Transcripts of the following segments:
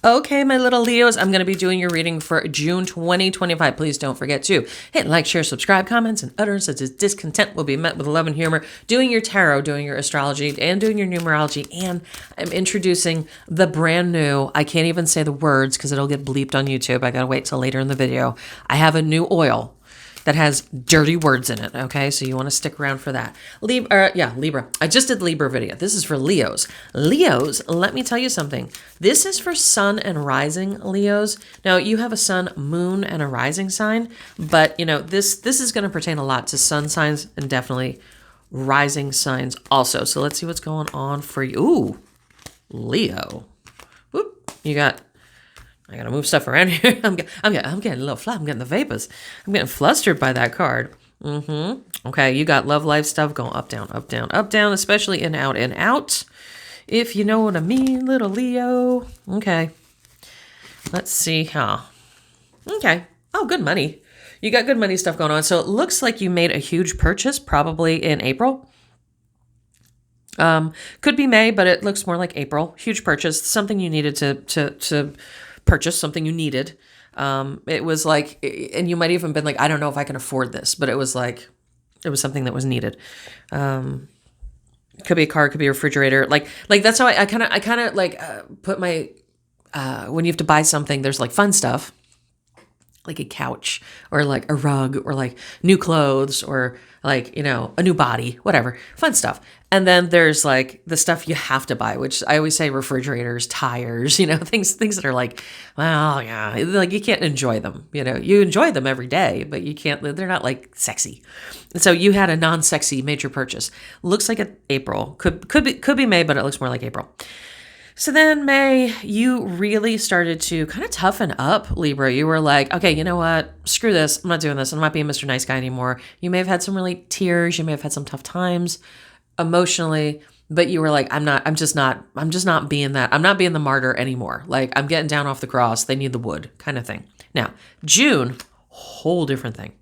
Okay, my little Leos, I'm going to be doing your reading for June 2025. Please don't forget to hit like, share, subscribe, comments, and utterances such as discontent will be met with love and humor. Doing your tarot, doing your astrology, and doing your numerology. And I'm introducing the brand new, I can't even say the words because it'll get bleeped on YouTube. I got to wait till later in the video. I have a new oil that has dirty words in it, okay? So you want to stick around for that. Libra. I just did Libra video. This is for Leos. Leos, let me tell you something. This is for sun and rising Leos. Now, you have a sun, moon, and a rising sign, but, you know, this is going to pertain a lot to sun signs and definitely rising signs also. So let's see what's going on for you. Ooh, Leo. Whoop, you got... I gotta move stuff around here. I'm getting a little flat. I'm getting the vapors. I'm getting flustered by that card. Okay, you got love life stuff going up, down, up, down, up, down, especially in, out, and out. If you know what I mean, little Leo. Okay. Let's see how. Okay. Oh, good money. You got good money stuff going on. So it looks like you made a huge purchase, probably in April. Could be May, but it looks more like April. Huge purchase, something you needed to purchase, something you needed. It was like, and you might even been like, I don't know if I can afford this, but it was like, it was something that was needed. Could be a car, could be a refrigerator. Like that's how I kind of like put my, when you have to buy something, there's like fun stuff, like a couch or like a rug or like new clothes or like, you know, a new body, whatever, fun stuff. And then there's like the stuff you have to buy, which I always say refrigerators, tires, you know, things that are like, well, yeah, like you can't enjoy them. You know, you enjoy them every day, but you can't, they're not like sexy. And so you had a non-sexy major purchase. Looks like it's April, could be May, but it looks more like April. So then May, you really started to kind of toughen up, Libra. You were like, okay, you know what? Screw this. I'm not doing this. I'm not being Mr. Nice Guy anymore. You may have had some really tears. You may have had some tough times emotionally, but you were like, I'm just not being that. I'm not being the martyr anymore. Like I'm getting down off the cross. They need the wood kind of thing. Now, June, whole different thing.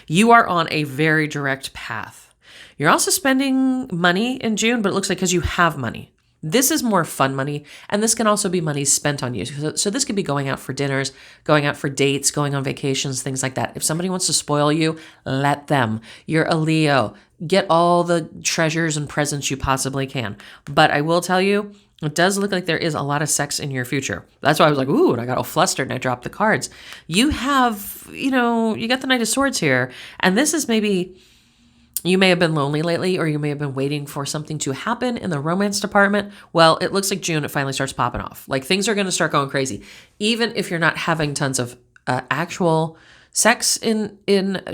You are on a very direct path. You're also spending money in June, but it looks like because you have money. This is more fun money, and this can also be money spent on you. So this could be going out for dinners, going out for dates, going on vacations, things like that. If somebody wants to spoil you, let them. You're a Leo. Get all the treasures and presents you possibly can. But I will tell you, it does look like there is a lot of sex in your future. That's why I was like, ooh, and I got all flustered and I dropped the cards. You have, you know, you got the Knight of Swords here, and this is maybe... You may have been lonely lately, or you may have been waiting for something to happen in the romance department. Well, it looks like June, it finally starts popping off. Like things are going to start going crazy. Even if you're not having tons of actual sex in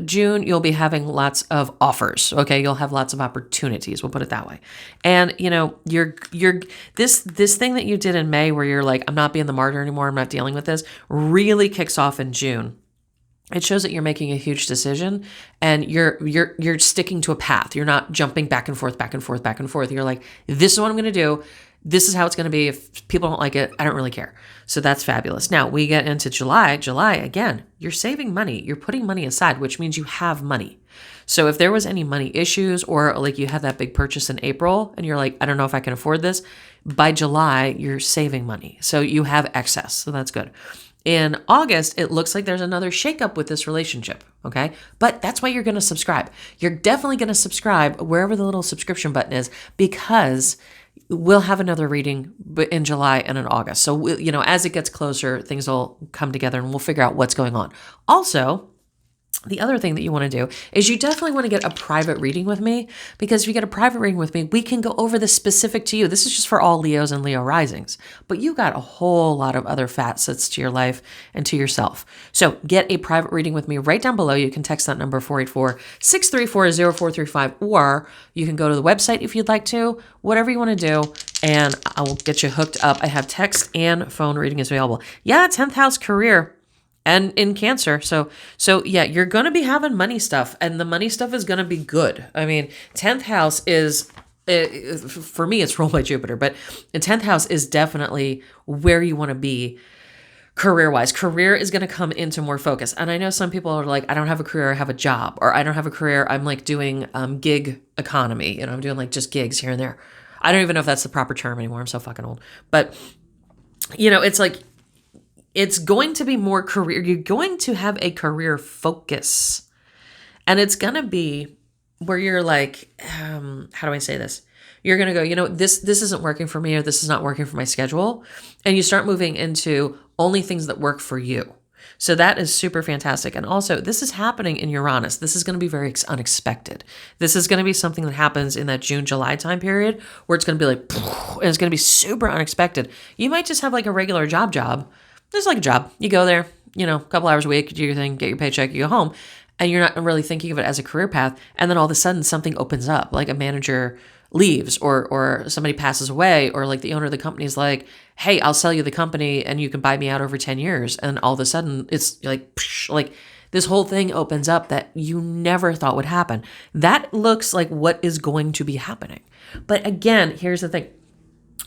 June, you'll be having lots of offers. Okay. You'll have lots of opportunities. We'll put it that way. And you know, you're this thing that you did in May where you're like, I'm not being the martyr anymore. I'm not dealing with this, really kicks off in June. It shows that you're making a huge decision and you're sticking to a path. You're not jumping back and forth. You're like, this is what I'm going to do. This is how it's going to be. If people don't like it, I don't really care. So that's fabulous. Now we get into July. July, again, you're saving money. You're putting money aside, which means you have money. So if there was any money issues or like you had that big purchase in April and you're like, I don't know if I can afford this, by July, you're saving money. So you have excess. So that's good. In August, it looks like there's another shakeup with this relationship, okay? But that's why you're going to subscribe. You're definitely going to subscribe wherever the little subscription button is because we'll have another reading in July and in August. So, you know, as it gets closer, things will come together and we'll figure out what's going on. Also, the other thing that you want to do is you definitely want to get a private reading with me because if you get a private reading with me, we can go over this specific to you. This is just for all Leos and Leo risings, but you got a whole lot of other facets to your life and to yourself. So get a private reading with me right down below. You can text that number 484-634-0435, or you can go to the website if you'd like to, whatever you want to do, and I will get you hooked up. I have text and phone reading available. Yeah, 10th house career. And in Cancer. So yeah, you're going to be having money stuff and the money stuff is going to be good. I mean, 10th house is, for me, it's ruled by Jupiter, but the 10th house is definitely where you want to be career-wise. Career is going to come into more focus. And I know some people are like, I don't have a career, I have a job, or I don't have a career, I'm like doing gig economy. You know, I'm doing like just gigs here and there. I don't even know if that's the proper term anymore. I'm so fucking old. But it's like, it's going to be more career. You're going to have a career focus. And it's going to be where you're like, how do I say this? You're going to go, this isn't working for me, or this is not working for my schedule. And you start moving into only things that work for you. So that is super fantastic. And also, this is happening in Uranus. This is going to be very unexpected. This is going to be something that happens in that June, July time period where it's going to be like, and it's going to be super unexpected. You might just have like a regular job. There's like a job. You go there, a couple hours a week, do your thing, get your paycheck, you go home. And you're not really thinking of it as a career path. And then all of a sudden something opens up, like a manager leaves or somebody passes away, or like the owner of the company is like, hey, I'll sell you the company and you can buy me out over 10 years. And all of a sudden it's like this whole thing opens up that you never thought would happen. That looks like what is going to be happening. But again, here's the thing.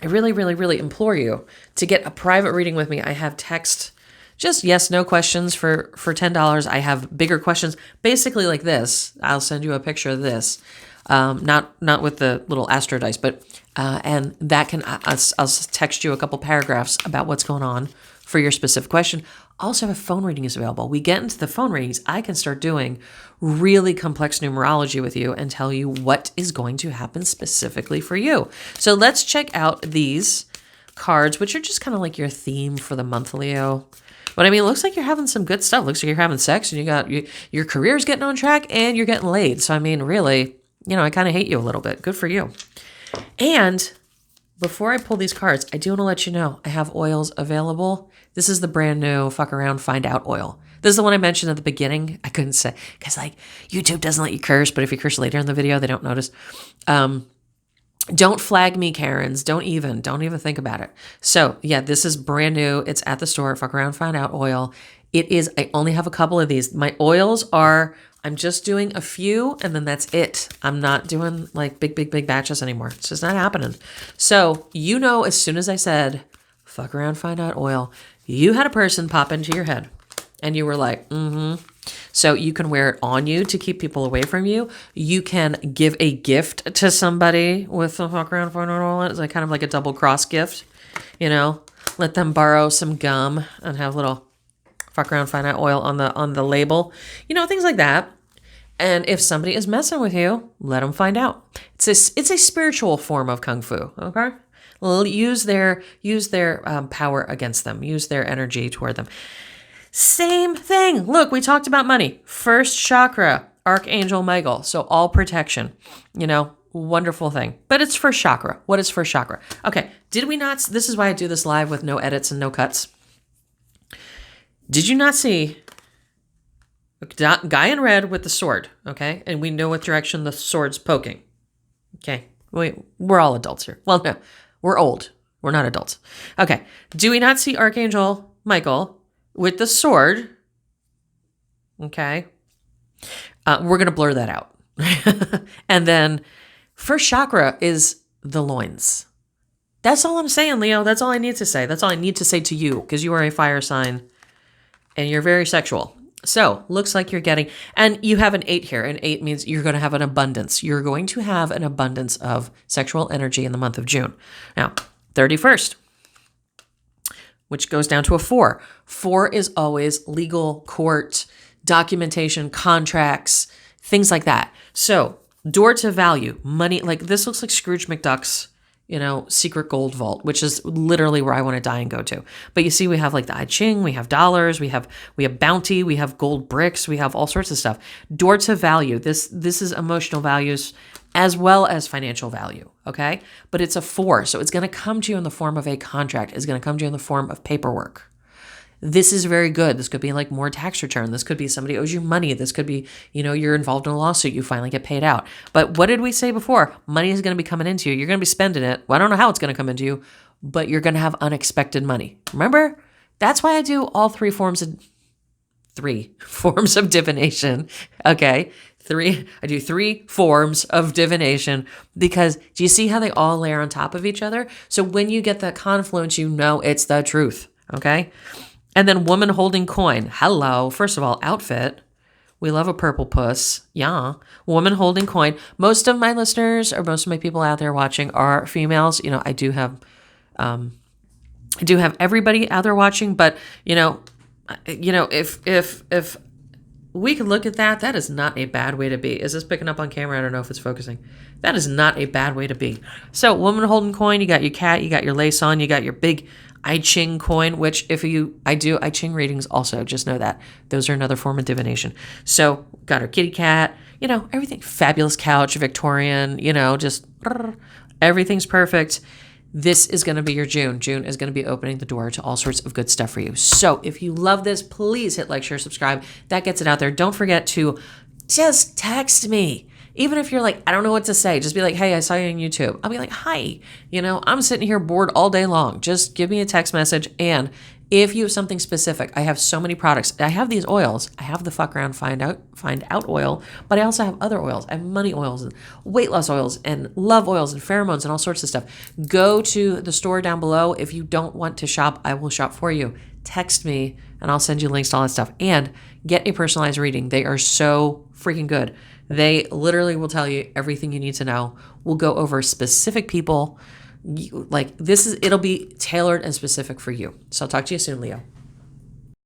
I really, really, really implore you to get a private reading with me. I have text, just yes, no questions for $10. I have bigger questions, basically like this. I'll send you a picture of this. Not with the little astro dice, but and that can I'll text you a couple paragraphs about what's going on for your specific question. Also, have phone readings available. We get into the phone readings. I can start doing really complex numerology with you and tell you what is going to happen specifically for you. So let's check out these cards, which are just kind of like your theme for the month, Leo. But I mean, it looks like you're having some good stuff. Looks like you're having sex, and your career's getting on track, and you're getting laid. So I mean, really, I kind of hate you a little bit. Good for you. And before I pull these cards, I do want to let you know I have oils available. This is the brand new Fuck Around, Find Out oil. This is the one I mentioned at the beginning. I couldn't say, because like YouTube doesn't let you curse, but if you curse later in the video, they don't notice. Don't flag me, Karens. Don't even think about it. So yeah, this is brand new. It's at the store. Fuck Around, Find Out oil. It is, I only have a couple of these. My oils are, I'm just doing a few and then that's it. I'm not doing like big batches anymore. It's just not happening. So, as soon as I said, Fuck Around, Find Out oil, you had a person pop into your head and you were like, So you can wear it on you to keep people away from you. You can give a gift to somebody with the Fuck Around, Find Out oil. It's like kind of like a double cross gift, let them borrow some gum and have little Fuck Around, Find Out oil on the label, things like that. And if somebody is messing with you, let them find out. It's a spiritual form of kung fu. Okay, use their power against them. Use their energy toward them. Same thing. Look, we talked about money. First chakra, Archangel Michael. So all protection. Wonderful thing. But it's first chakra. What is first chakra? Okay. Did we not? This is why I do this live with no edits and no cuts. Did you not see a guy in red with the sword? Okay. And we know what direction the sword's poking. Okay. We're all adults here. Well, no, we're old. We're not adults. Okay. Do we not see Archangel Michael with the sword? Okay. We're going to blur that out. And then first chakra is the loins. That's all I'm saying, Leo. That's all I need to say. That's all I need to say to you, because you are a fire sign and you're very sexual. So looks like you're getting, and you have an 8 here. And 8 means you're going to have an abundance. You're going to have an abundance of sexual energy in the month of June. Now, 31st, which goes down to a 4. 4 is always legal, court, documentation, contracts, things like that. So door to value, money, like this looks like Scrooge McDuck's, secret gold vault, which is literally where I want to die and go to. But you see, we have like the I Ching, we have dollars, we have bounty, we have gold bricks, we have all sorts of stuff. Door to value. This is emotional values as well as financial value. Okay. But it's a 4. So it's going to come to you in the form of a contract. It's going to come to you in the form of paperwork. This is very good. This could be like more tax return. This could be somebody owes you money. This could be, you're involved in a lawsuit. You finally get paid out. But what did we say before? Money is going to be coming into you. You're going to be spending it. Well, I don't know how it's going to come into you, but you're going to have unexpected money. Remember? That's why I do all 3 forms of divination. Okay. I do 3 forms of divination, because do you see how they all layer on top of each other? So when you get that confluence, it's the truth. Okay. And then woman holding coin. Hello. First of all, outfit. We love a purple puss. Yeah. Woman holding coin. Most of my listeners, or most of my people out there watching, are females. I do have I do have everybody out there watching, but if we could look at that, that is not a bad way to be. Is this picking up on camera? I don't know if it's focusing. That is not a bad way to be. So woman holding coin, you got your cat, you got your lace on, you got your big I Ching coin, which I do I Ching readings also, just know that. Those are another form of divination. So got our kitty cat, everything. Fabulous couch, Victorian, just everything's perfect. This is going to be your June. June is going to be opening the door to all sorts of good stuff for you. So if you love this, please hit like, share, subscribe. That gets it out there. Don't forget to just text me. Even if you're like, I don't know what to say, just be like, hey, I saw you on YouTube. I'll be like, hi, I'm sitting here bored all day long. Just give me a text message. And if you have something specific, I have so many products. I have these oils. I have the fuck around find out oil, but I also have other oils. I have money oils and weight loss oils and love oils and pheromones and all sorts of stuff. Go to the store down below. If you don't want to shop, I will shop for you. Text me and I'll send you links to all that stuff. And get a personalized reading. They are so freaking good. They literally will tell you everything you need to know. We'll go over specific people. It'll be tailored and specific for you. So I'll talk to you soon, Leo.